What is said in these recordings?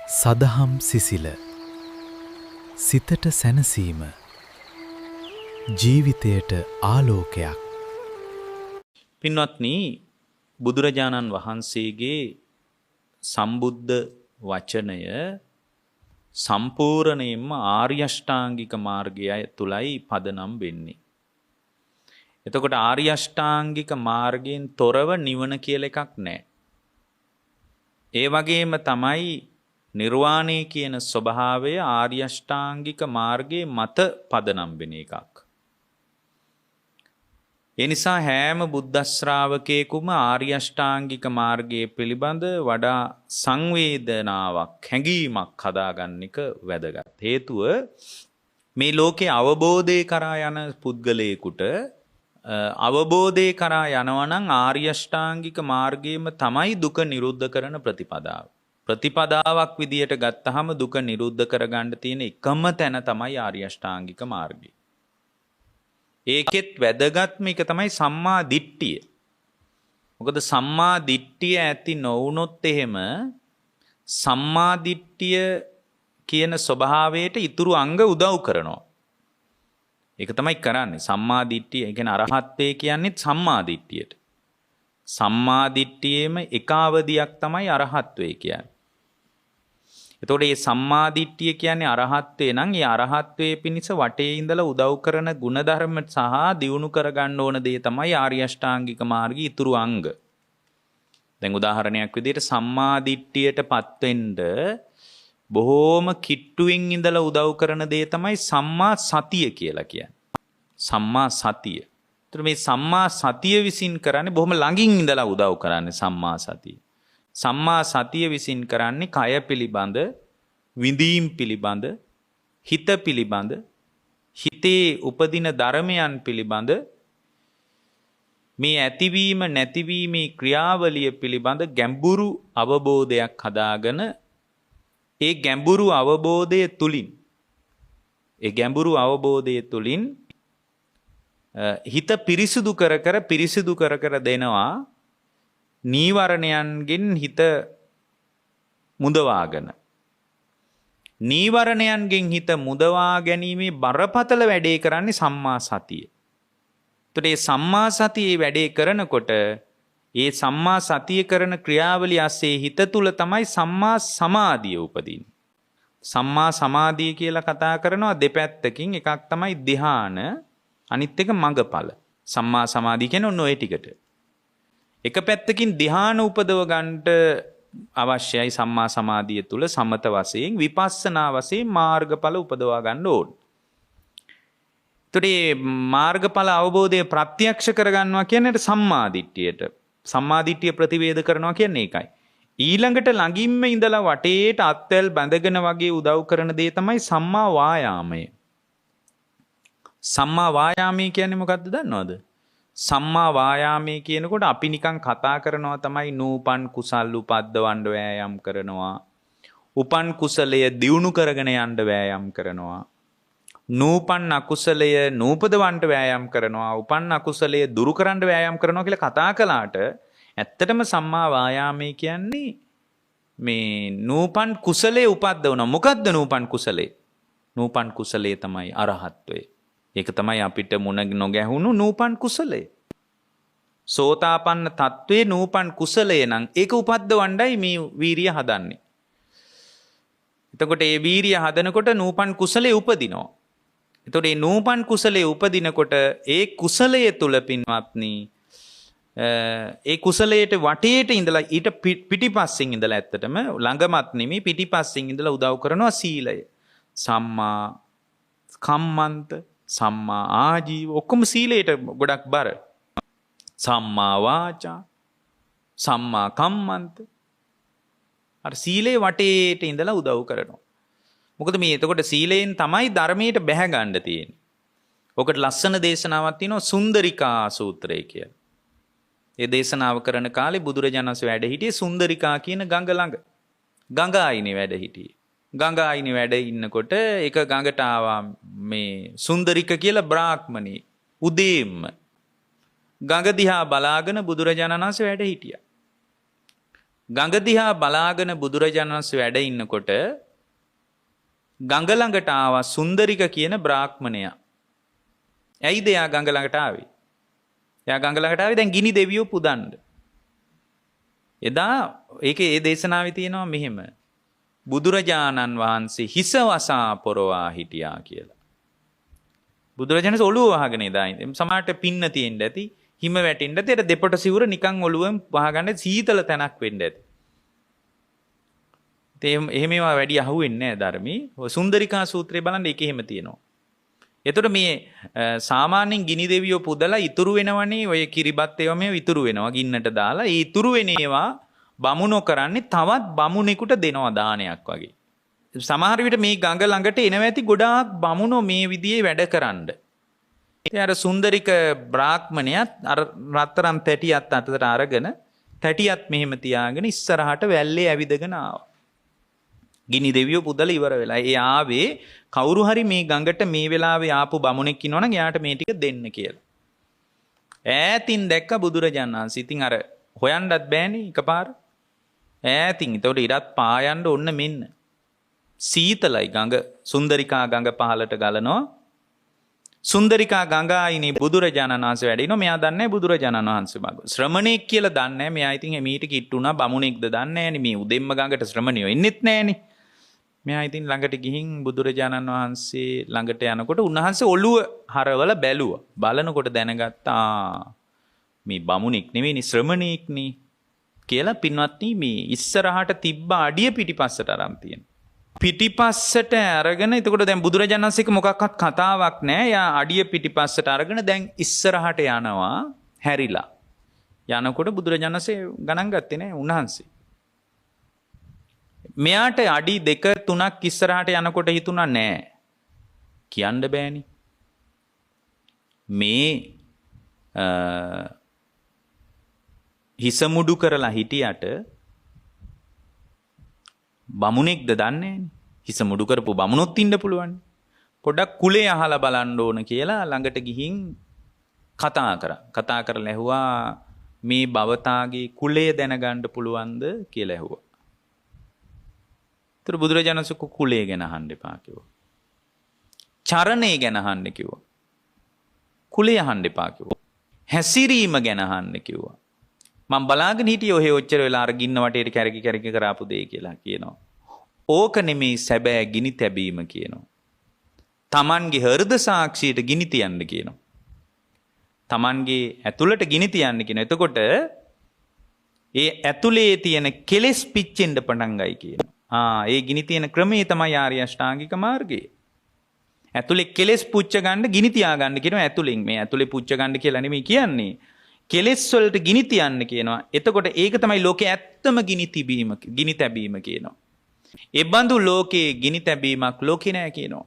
සදහම් සිසිල සිතට සැනසීම ජීවිතයට ආලෝකයක්. පින්වත්නි, බුදුරජාණන් වහන්සේගේ සම්බුද්ධ වචනය සම්පූර්ණයෙන්ම ආර්ය අෂ්ටාංගික මාර්ගය තුලයි පදනම් වෙන්නේ. එතකොට ආර්ය අෂ්ටාංගික මාර්ගයෙන් තොරව නිවන කියලා එකක් නැහැ. ඒ වගේම තමයි නිර්වාණය කියන ස්වභාවය ආර්ය අෂ්ටාංගික මාර්ගයේ මත පදනම් වෙන එකක්. ඒ නිසා හැම බුද්ධ ශ්‍රාවකයෙකුම ආර්ය අෂ්ටාංගික මාර්ගයේ පිළිබඳ වඩා සංවේදනාවක්, හැඟීමක් හදාගන්න එක වැදගත්. හේතුව මේ ලෝකේ අවබෝධය කරා යන පුද්ගලයෙකුට අවබෝධය කරා යනවා නම් ආර්ය අෂ්ටාංගික මාර්ගයේම තමයි දුක නිරුද්ධ කරන ප්‍රතිපදාව. ප්‍රතිපදාවක් විදියට ගත්තහම දුක නිරුද්ධ කරගන්න තියෙන එකම තැන තමයි ආර්ය අෂ්ටාංගික මාර්ගය. ඒකෙත් වැදගත්ම එක තමයි සම්මා දිට්ඨිය. මොකද සම්මා දිට්ඨිය ඇති නොවුනොත් එහෙම සම්මා දිට්ඨිය කියන ස්වභාවයට ඉතුරු අංග උදව් කරනවා. ඒක තමයි කරන්නේ. සම්මා දිට්ඨිය, ඒ කියන්නේ අරහත්ත්වය කියන්නේ සම්මා දිට්ඨියට. සම්මා දිට්ඨියේම එක අවධියක් තමයි අරහත්ත්වය කියන්නේ. එතකොට මේ සම්මා දිට්ඨිය කියන්නේ අරහත්ත්වේ නම් ඒ අරහත්ත්වයේ පිණිස වටේ ඉඳලා උදව් කරන ಗುಣධර්ම සහ දියුණු කරගන්න ඕන දේ තමයි ආර්ය අෂ්ටාංගික මාර්ගයේ ඉතුරු අංග. දැන් උදාහරණයක් විදිහට සම්මා දිට්ඨියටපත් වෙන්න බොහෝම කිට්ටුවෙන් ඉඳලා උදව් කරන දේ තමයි සම්මා සතිය කියලා කියන්නේ. සම්මා සතිය. ඒතර මේ සම්මා සතිය විසින් කරන්නේ බොහොම ළඟින් ඉඳලා උදව් කරන්නේ සම්මා සතිය. සම්මා සතිය විසින් කරන්නේ කය පිළිබඳ, විඳීම් පිළිබඳ, හිත පිළිබඳ, හිතේ උපදින ධර්මයන් පිළිබඳ, මේ ඇතිවීම නැතිවීමේ ක්‍රියාවලිය පිළිබඳ ගැඹුරු අවබෝධයක් හදාගෙන ඒ ගැඹුරු අවබෝධය තුලින් හිත පිරිසිදු කර දෙනවා. නීවරණයන්ගෙන් හිත මුදවාගෙන. නීවරණයන්ගෙන් හිත මුදවා ගැනීමේ බරපතල වැඩේ කරන්නේ සම්මා සතිය. එතකොට මේ සම්මා සතියේ වැඩේ කරනකොට ඒ සම්මා සතිය කරන ක්‍රියාවලිය ඇස්සේ හිත තුල තමයි සම්මා සමාධිය උපදින්නේ. සම්මා සමාධිය කියලා කතා කරනවා දෙපැත්තකින්. එකක් තමයි ධ්‍යාන, අනිත් එක මඟඵල. සම්මා සමාධිය කියන්නේ ඔන්න ඔය ටිකට. එක පැත්තකින් ධ්‍යාන උපදව ගන්නට අවශ්‍යයි සම්මා සමාධිය තුල සමත වශයෙන්, විපස්සනා වශයෙන් මාර්ගඵල උපදවා ගන්න ඕන. ඒතරේ මාර්ගඵල අවබෝධය ප්‍රත්‍යක්ෂ කරගන්නවා කියන්නේ සම්මා දිට්ඨියට. සම්මා දිට්ඨිය ප්‍රතිවේධ කරනවා කියන්නේ ඒකයි. ඊළඟට ළඟින්ම ඉඳලා වටේට අත්වැල් බැඳගෙන වගේ උදව් කරන දේ තමයි සම්මා වායාමය. සම්මා වායාමය කියන්නේ මොකක්ද දන්නවද? සම්මා වායාමයේ කියනකොට අපි නිකන් කතා කරනවා තමයි නූපන් කුසල් උපද්දවන්න වෑයම් කරනවා. උපන් කුසලය දියුණු කරගෙන යන්න වෑයම් කරනවා. නූපන් අකුසලය නූපදවන්න වෑයම් කරනවා. උපන් අකුසලය දුරු කරන්න වෑයම් කරනවා කියලා කතා කළාට ඇත්තටම සම්මා වායාමයේ කියන්නේ මේ නූපන් කුසලයේ උපද්දවනවා. මොකද්ද නූපන් කුසලයේ? නූපන් කුසලයේ තමයි අරහත්ත්වය. ඒක තමයි අපිට මුණ නොගැහුණු නූපන් කුසලය. සෝතාපන්න තත්වයේ නූපන් කුසලය නම් ඒක උපද්දවණ්ඩයි මේ වීරිය හදන්නේ. එතකොට මේ වීරිය හදනකොට නූපන් කුසලයේ උපදිනවා. එතකොට මේ නූපන් කුසලයේ උපදිනකොට ඒ කුසලයේ තුල පින්වත්නි ඒ කුසලයට වටේට ඉඳලා ඊට පිටිපස්සෙන් ඉඳලා ඇත්තටම ළඟමත් නෙමෙයි පිටිපස්සෙන් ඉඳලා උදව් කරනවා සීලය. සම්මා කම්මන්ත, සම්මා ආජීව, ඔක්කොම සීලයට ගොඩක් බර. සම්මා වාචා, සම්මා කම්මන්ත. අර සීලේ වටේට ඉඳලා උදව් කරනවා. මොකද මේ එතකොට සීලයෙන් තමයි ධර්මයට බැහැ ගන්න තියෙන්නේ. ඔකට ලස්සන දේශනාවක් තියෙනවා සුන්දරිකා සූත්‍රය කියලා. ඒ දේශනාව කරන කාලේ බුදුරජාණන් වහන්සේ වැඩ හිටියේ සුන්දරිකා කියන ගඟ ළඟ. ගඟ ආයිනේ වැඩ හිටියේ. ගඟ ආයිනේ වැඩ ඉන්නකොට එක ගඟට ආවා මේ සුන්දරික කියලා බ්‍රාහ්මණී. උදේම්ම ගඟ දිහා බලාගෙන බුදුරජාණන් වහන්සේ වැඩ හිටියා. ගඟ දිහා බලාගෙන බුදුරජාණන් වහන්සේ වැඩ ඉන්නකොට ගඟ ළඟට ආවා සුන්දරික කියන බ්‍රාහ්මණයා. ඇයිද එයා ගඟ ළඟට ආවේ? එයා ගඟ ළඟට ආවේ දැන් ගිනි දෙවියෝ පුදන්න. එදා ඒකේ ඒ දේශනාවේ තියෙනවා මෙහෙම. බුදුරජාණන් වහන්සේ හිස වසා පොරවා හිටියා කියලා. බුදුරජාණන් ඔළුව වහගෙන එදා ඉඳන් සමහරට පින්න තියෙන්න ඇති, හිම වැටෙන්න ඇති. ඒට දෙපොට සිවුර නිකන් ඔළුවෙන් වහගන්න සීතල තැනක් වෙන්න ඇති. එහෙම ඒවා වැඩි අහුවෙන්නේ නැහැ ධර්මී. ඔය සුන්දරිකා සූත්‍රය බලන්න ඒකේ එහෙම තියෙනවා. එතකොට මේ සාමාන්‍යයෙන් ගිනි දෙවියෝ පුදලා ඉතුරු වෙනවනේ ඔය කිරිබත් ඒවා මේ ඉතුරු වෙනවා ගින්නට දාලා. ඒ ඉතුරු වෙන ඒවා බමුණෝ කරන්නේ තවත් බමුණෙකුට දෙනවා දානයක් වගේ. සමහර විට මේ ගඟ ළඟට එනවා ඇති ගොඩාක් බමුණෝ මේ විදිහේ වැඩ කරන්න. ඉතින් අර සුන්දරික බ්‍රාහ්මණයත් අර රත්තරන් තැටියත් අතට අරගෙන තැටියත් මෙහෙම තියාගෙන ඉස්සරහට වැල්ලේ ඇවිදගෙන ආවා. ගිනි දෙවියෝ පුදලා ඉවර වෙලා. ඒ ආවේ කවුරු හරි මේ ගඟට මේ වෙලාවේ ආපු බමුණෙක් ඉන්නවනම් එයාට මේ ටික දෙන්න කියලා. ඈතින් දැක්ක බුදුරජාණන් වහන්සේ. ඉතින් අර හොයන්නත් බෑනේ එකපාර. ඈතින්. ඒතකොට ඉරත් පායන්න ඔන්න මෙන්න. සීතලයි ගඟ. සුන්දරිකා ගඟ පහලට ගලනවා. සුන්දරිකා ගඟ ආයිනේ බුදුරජාණන් වහන්සේ වැඩ ඉනවා. මෙයා දන්නේ බුදුරජාණන් වහන්සේ මග. ශ්‍රමණෙක් කියලා දන්නේ නැහැ. මෙයා ඉතින් මීට කිට්ටුණා බමුණෙක්ද දන්නේ නැහනේ. මේ උදෙම්ම ගඟට ශ්‍රමණියෝ එන්නෙත් නැහනේ. මෙයා ඉතින් ළඟට ගිහින් බුදුරජාණන් වහන්සේ ළඟට යනකොට උන්වහන්සේ ඔළුව හරවල බැලුවා. බලනකොට දැනගත්තා මේ බමුණෙක් නෙවෙයි ශ්‍රමණෙක්නේ කියලා. පින්වත්නි මේ ඉස්සරහට තිබ්බ අඩිය පිටිපස්සට අරන් තියෙන. පිටිපස්සට අරගෙන එතකොට දැන් බුදුරජාණන් වහන්සේක මොකක්වත් කතාවක් නැහැ. යා අඩිය පිටිපස්සට අරගෙන දැන් ඉස්සරහට යනවා හැරිලා. යනකොට බුදුරජාණන් වහන්සේ ගණන් ගත්තේ නැහැ උන්වහන්සේ. මෙයාට අඩි 2 3ක් ඉස්සරහට යනකොට හිතුණා නෑ කියන්න බෑනි. මේ හිස මුඩු කරලා හිටියට බමුණෙක්ද දන්නේ නෑනේ. හිස මුඩු කරපු බමුණොත් ඉන්න පුළුවන්. පොඩක් කුලේ අහලා බලන්න ඕන කියලා ළඟට ගිහින් කතා කරලා ඇහුවා මේ භවතාගේ කුලය දැනගන්න පුළුවන්ද කියලා ඇහුවා. ඒතර බුදුරජාණන් වහන්සේ කුලය ගැන අහන්න එපා කිව්වා. චරණය ගැන අහන්න කිව්වා. කුලය අහන්න එපා කිව්වා. හැසිරීම ගැන අහන්න කිව්වා. මම බලාගෙන හිටියේ ඔහෙ ඔච්චර වෙලා අර ගින්න වටේට කැරකි කරාපු දෙය කියලා කියනවා. ඕක නෙමෙයි සැබෑ ගිනි තැබීම කියනවා. Tamanගේ හෘද සාක්ෂියට ගිනි තියන්න කියනවා. Tamanගේ ඇතුළට ගිනි තියන්න කියනවා. එතකොට ඒ ඇතුලේ තියෙන කෙලෙස් පිච්චෙන්න පටන් ගයි කියනවා. ඒ ගිනි තියෙන ක්‍රමේ තමයි ආර්ය අෂ්ටාංගික මාර්ගය. ඇතුලේ කෙලෙස් පුච්ච ගන්න ගිනි තියා ගන්න කියනවා. ඇතුලෙන් මේ ඇතුලේ පුච්ච ගන්න කියලා නෙමෙයි කියන්නේ. කෙලෙස් වලට ගිනි තියන්න කියනවා. එතකොට ඒක තමයි ලෝකේ ඇත්තම ගිනි තැබීම කියනවා. ඒ බඳු ලෝකේ ගිනි තැබීමක් ලෝකේ නෑ කියනවා.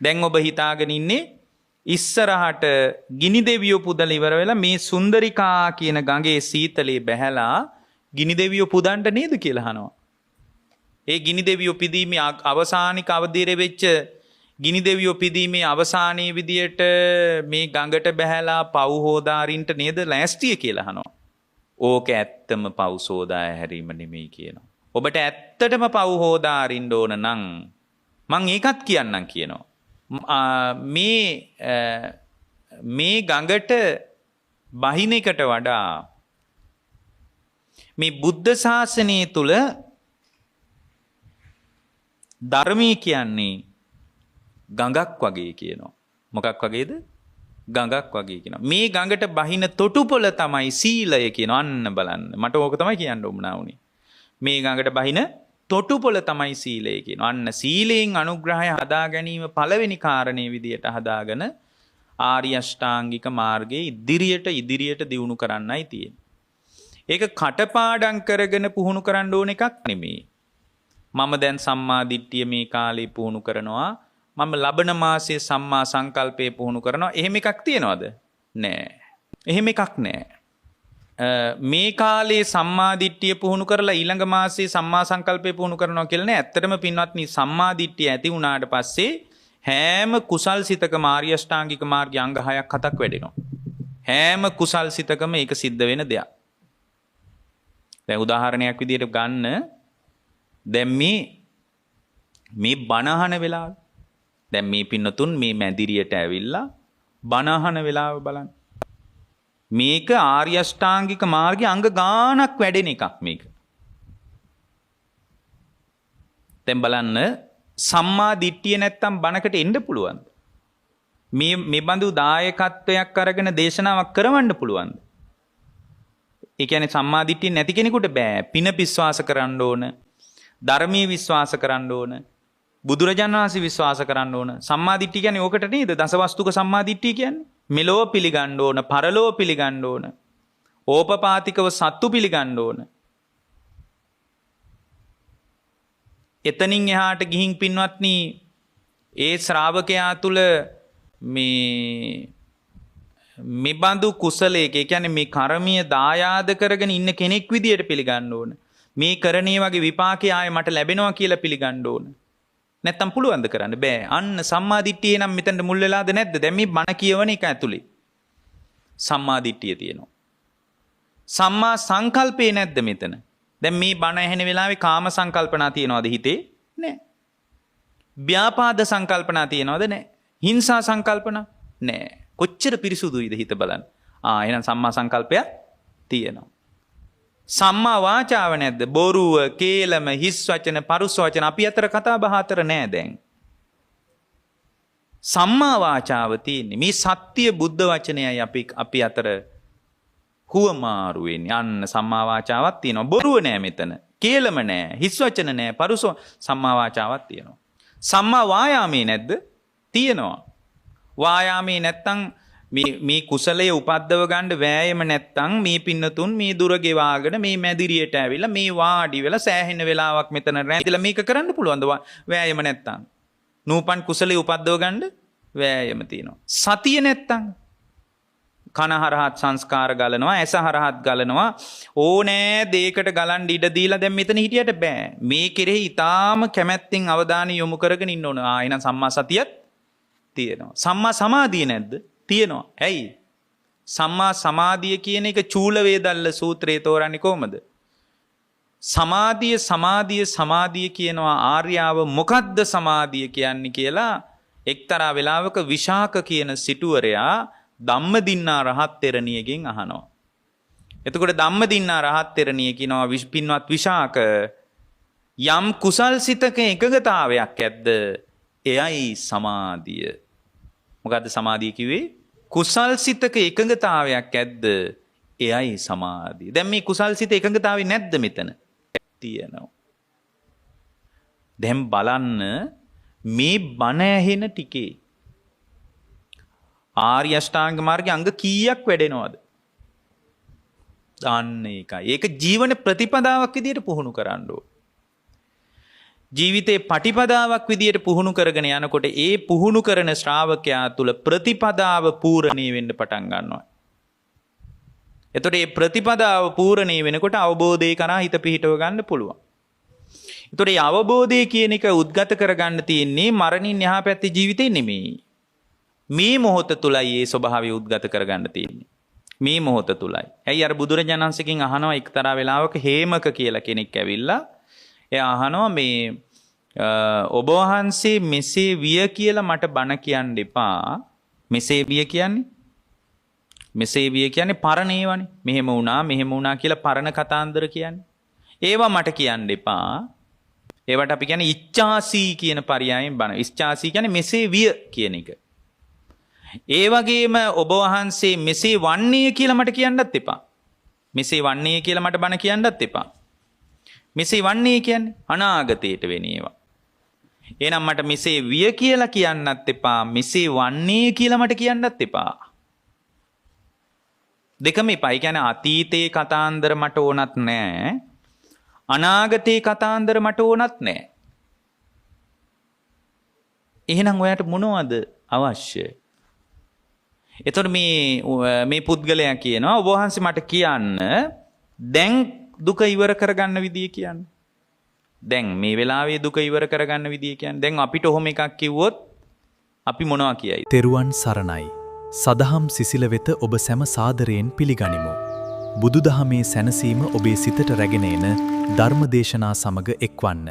දැන් ඔබ හිතාගෙන ඉන්නේ ඉස්සරහට ගිනි දෙවියෝ පුදලා ඉවර වෙලා මේ සුන්දරිකා කියන ගඟේ සීතලේ බැහැලා ගිනි දෙවියෝ පුදන්න නේද කියලා අහනවා. ඒ ගිනි දෙවියෝ පිදීමේ අවසානික අවධිරේ වෙච්ච ගිනි දෙවියෝ පිදීමේ අවසානයේ විදියට මේ ගඟට බැහැලා පව් හොදාරින්ට නේද ලෑස්තිය කියලා අහනවා. ඕක ඇත්තම පව් සෝදා හැරීම නෙමෙයි කියනවා. ඔබට ඇත්තටම පව් හොදාරින්න ඕන නම් මං ඒකත් කියන්නම් කියනවා. මේ ගඟට බහින එකට වඩා මේ බුද්ධ ශාසනය තුල ධර්මී කියන්නේ ගඟක් වගේ කියනවා. මොකක් වගේද? ගඟක් වගේ කියනවා. මේ ගඟට බහින තොටුපොළ තමයි සීලය කියනවා. අන්න බලන්න. මට ඕක තමයි කියන්න උඹනා උනේ. මේ ගඟට බහින තොටුපොළ තමයි සීලය කියනවා. අන්න සීලයෙන් අනුග්‍රහය හදා ගැනීම පළවෙනි කාරණේ විදියට හදාගෙන ආර්ය අෂ්ටාංගික මාර්ගයේ ඉදිරියට දියුණු කරන්නයි තියෙන්නේ. ඒක කටපාඩම් කරගෙන පුහුණු කරන්න ඕන එකක් නෙමෙයි. මම දැන් සම්මා දිට්ඨිය මේ කාලේ පුහුණු කරනවා. මම ලබන මාසයේ සම්මා සංකල්පය පුහුණු කරනවා. එහෙම එකක් තියනවද? නෑ. එහෙම එකක් නෑ. මේ කාලේ සම්මා දිට්ඨිය පුහුණු කරලා ඊළඟ මාසයේ සම්මා සංකල්පය පුහුණු කරනවා කියලා නෑ. ඇත්තටම පින්වත්නි සම්මා දිට්ඨිය ඇති වුණාට පස්සේ හැම කුසල් සිතකම ආර්ය අෂ්ටාංගික මාර්ගයේ අංග 6ක් 7ක් වැඩෙනවා. හැම කුසල් සිතකම ඒක සිද්ධ වෙන දෙයක්. දැන් උදාහරණයක් විදිහට ගන්න දැන් මේ බණහන වෙලාව දැන් මේ පින්නතුන් මේ මැදිරියට ඇවිල්ලා බණහන වෙලාව බලන්න. මේක ආර්ය අෂ්ටාංගික මාර්ගයේ අංග ගානක් වැඩෙන එකක් මේක. දැන් බලන්න සම්මා දිට්ඨිය නැත්තම් බණකට එන්න පුළුවන්ද? මේ බඳු දායකත්වයක් අරගෙන දේශනාවක් කරවන්න පුළුවන්ද? ඒ කියන්නේ සම්මා දිට්ඨිය නැති කෙනෙකුට බෑ. පින විශ්වාස කරන්න ඕන. ධර්මයේ විශ්වාස කරන්න ඕන. බුදුරජාණන් වහන්සේ විශ්වාස කරන්න ඕන. සම්මා දිට්ඨිය කියන්නේ ඕකට නේද? දසවස්තුක සම්මා දිට්ඨිය කියන්නේ. මෙලෝ පිළිගන්න ඕන, පරලෝ පිළිගන්න ඕන. ඕපපාතිකව සත්තු පිළිගන්න ඕන. එතනින් එහාට ගිහින් පින්වත්නි ඒ ශ්‍රාවකයා තුල මේ බඳු කුසලයක කියන්නේ මේ කර්මීය දායාද කරගෙන ඉන්න කෙනෙක් විදියට පිළිගන්න ඕන. මේ කරණේ වගේ විපාකය ආයේ මට ලැබෙනවා කියලා පිළිගන්න ඕන. නැත්තම් පුළුවන්ද කරන්න බෑ. අන්න සම්මා දිට්ඨිය නම් මෙතනට මුල් වෙලාද නැද්ද? දැන් මේ බණ කියවන එක ඇතුලේ සම්මා දිට්ඨිය තියෙනවා. සම්මා සංකල්පේ නැද්ද මෙතන? දැන් මේ බණ ඇහෙන වෙලාවේ කාම සංකල්පනා තියනවද හිතේ? නැහැ. ව්‍යාපාද සංකල්පනා තියනවද? නැහැ. හිංසා සංකල්පනා? නැහැ. කොච්චර පිරිසුදුයිද හිත බලන්න. එහෙනම් සම්මා සංකල්පය තියෙනවා. සම්මා වාචාව නැද්ද? බොරුව, කේලම, හිස් වචන, පරුස වචන අපි අතර කතා බහ අතර නෑ දැන්. සම්මා වාචාව තියෙන්නේ. මේ සත්‍ය බුද්ධ වචනයයි අපි අතර හුවමාරු වෙන්නේ. අන්න සම්මා වාචාවක් තියෙනවා. බොරුව නෑ මෙතන. කේලම නෑ, හිස් වචන නෑ, පරුස සම්මා වාචාවක් තියෙනවා. සම්මා වායාමේ නැද්ද? තියෙනවා. වායාමේ නැත්තම් මේ කුසලයේ උපද්දව ගන්න වෑයම නැත්තම් මේ පින්නතුන් මේ දුර ගෙවාගෙන මේ මැදිරියට ඇවිල්ලා මේ වාඩි වෙලා සෑහෙන වෙලාවක් මෙතන රැඳිලා මේක කරන්න පුළුවන්ද? වෑයම නැත්තම් නූපන් කුසලයේ උපද්දව ගන්න වෑයම තියෙනවා. සතිය නැත්තම් කන හරහත් සංස්කාර ගලනවා, ඇස හරහත් ගලනවා, ඕනෑ දෙයකට ගලන් ඉඩ දීලා දැන් මෙතන හිටියට බෑ. මේ කෙරෙහි ඊටාම කැමැත්තෙන් අවධානය යොමු කරගෙන ඉන්න ඕන. එහෙනම් සම්මා සතියත් තියෙනවා. සම්මා සමාධිය නැද්ද? තියෙනවා. ඇයි? සම්මා සමාධිය කියන එක චූල වේදල්ල සූත්‍රයේ තෝරන්නේ කොහමද? සමාධිය කියනවා ආර්යාව මොකද්ද සමාධිය කියන්නේ කියලා එක්තරා වෙලාවක විශාක කියන සිටුවරයා ධම්මදින්නා රහත් තෙරණියගෙන් අහනවා. එතකොට ධම්මදින්නා රහත් තෙරණිය කියනවා පින්වත් විශාක යම් කුසල් සිතක එකගතාවයක් ඇද්ද? එයයි සමාධිය. මොකද්ද සමාධිය කිව්වේ? කුසල් සිතක එකඟතාවයක් ඇද්ද? එයයි සමාධිය. දැන් මේ කුසල් සිත එකඟතාවේ නැද්ද මෙතන? තියෙනවා. දැන් බලන්න මේ බණ ඇහෙන ටිකේ ආර්ය අෂ්ටාංග මාර්ගයේ අංග කීයක් වැඩෙනවද? අන්න ඒකයි. ඒක ජීවන ප්‍රතිපදාවක් විදියට පුහුණු කරන්න ඕන. ජීවිතේ පටිපදාවක් විදියට පුහුණු කරගෙන යනකොට ඒ පුහුණු කරන ශ්‍රාවකයා තුළ ප්‍රතිපදාව පූර්ණේ වෙන්න පටන් ගන්නවා. එතකොට මේ ප්‍රතිපදාව පූර්ණේ වෙනකොට අවබෝධය කරා හිත පිහිටව ගන්න පුළුවන්. එතකොට මේ අවබෝධය කියන එක උද්ගත කරගන්න තියෙන්නේ මරණින් එහා පැත්තේ ජීවිතේ නෙමෙයි. මේ මොහොත තුලයි මේ ස්වභාවය උද්ගත කරගන්න තියෙන්නේ. මේ මොහොත තුලයි. ඇයි අර බුදුරජාණන් වහන්සේගෙන් අහනවා එක්තරා වෙලාවක හේමක කියලා කෙනෙක් ඇවිල්ලා එයා අහනවා මේ ඔබ වහන්සේ මෙසේ විය කියලා මට බණ කියන්න එපා. මෙසේ විය කියන්නේ පරණ ඒවානේ. මෙහෙම වුණා කියලා පරණ කතාන්දර කියන්නේ. ඒවා මට කියන්න එපා. ඒවට අපි කියන්නේ ඉච්ඡාසී කියන පරයයන් බණ. ඉච්ඡාසී කියන්නේ මෙසේ විය කියන එක. ඒ වගේම ඔබ වහන්සේ මෙසේ වන්නේ කියලා මට කියන්නත් එපා. මෙසේ වන්නේ කියලා මට බණ කියන්නත් එපා. මෙසේ වන්නේ කියන්නේ අනාගතයට වෙන ඒවා. එහෙනම් මට මෙසේ විය කියලා කියන්නත් එපා. මෙසේ වන්නේ කියලා මට කියන්නත් එපා. දෙකම එපා. ඒ කියන්නේ අතීතයේ කතාන්දර මට ඕනත් නැහැ. අනාගතයේ කතාන්දර මට ඕනත් නැහැ. එහෙනම් ඔයාට මොනවද අවශ්‍ය? එතකොට මේ පුද්ගලයා කියනවා ඔබ වහන්සේ මට කියන්න දැන් දුක ඉවර කරගන්න විදිය කියන්නේ. දැන් මේ වෙලාවේ දුක ඉවර කරගන්න විදිය කියන්නේ. දැන් අපිට ඔහොම එකක් කිව්වොත් අපි මොනවා කියයිද? තෙරුවන් සරණයි. සදහම් සිසිල වෙත ඔබ සැම සාදරයෙන් පිළිගනිමු. බුදුදහමේ සැනසීම ඔබේ සිතට රැගෙන එන ධර්මදේශනා සමග එක්වන්න.